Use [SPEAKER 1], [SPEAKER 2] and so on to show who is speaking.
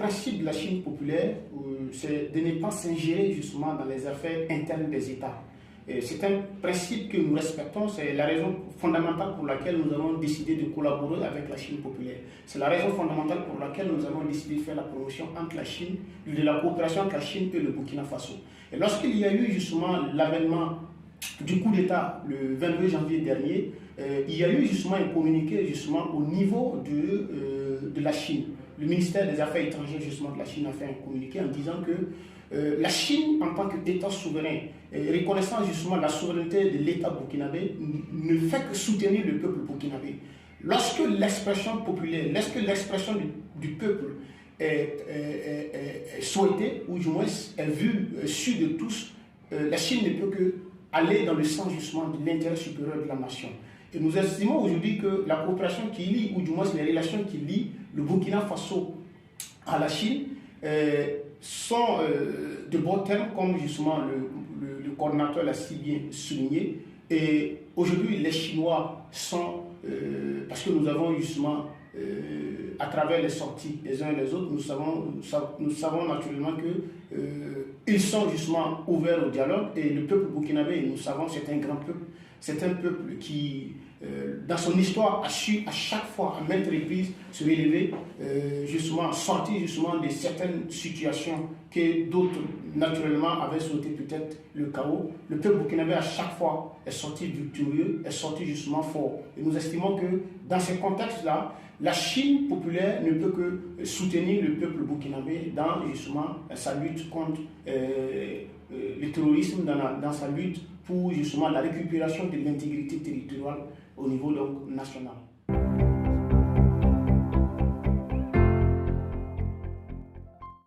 [SPEAKER 1] principe de la Chine populaire, c'est de ne pas s'ingérer justement dans les affaires internes des États. C'est un principe que nous respectons, c'est la raison fondamentale pour laquelle nous avons décidé de collaborer avec la Chine populaire. C'est la raison fondamentale pour laquelle nous avons décidé de faire la promotion entre la Chine, de la coopération entre la Chine et le Burkina Faso. Et lorsqu'il y a eu justement l'avènement du coup d'État le 22 janvier dernier, il y a eu justement un communiqué justement au niveau de la Chine. Le ministère des Affaires étrangères justement de la Chine a fait un communiqué en disant que la Chine, en tant qu'État souverain, reconnaissant justement la souveraineté de l'État burkinabé, ne fait que soutenir le peuple burkinabé. Lorsque l'expression populaire, lorsque l'expression du peuple est souhaitée, ou du moins est vue, sûre de tous, la Chine ne peut que aller dans le sens justement de l'intérêt supérieur de la nation. Et nous estimons aujourd'hui que la coopération qui lie, ou du moins les relations qui lient le Burkina Faso à la Chine, sont de bons termes, comme justement le coordinateur l'a si bien souligné. Et aujourd'hui, les Chinois sont, parce que nous avons justement, à travers les sorties les uns et les autres, nous savons naturellement qu'ils sont justement ouverts au dialogue. Et le peuple burkinabé, nous savons, c'est un grand peuple. C'est un peuple qui, dans son histoire, a su à chaque fois, à maintes reprises, se relever, justement, sortir justement de certaines situations que d'autres, naturellement, avaient souhaité peut-être le chaos. Le peuple burkinabé, à chaque fois, est sorti victorieux, est sorti justement fort. Et nous estimons que, dans ce contexte-là, la Chine populaire ne peut que soutenir le peuple burkinabé dans, justement, sa lutte contre le terrorisme, dans sa lutte pour justement la récupération de l'intégrité territoriale au niveau donc, national.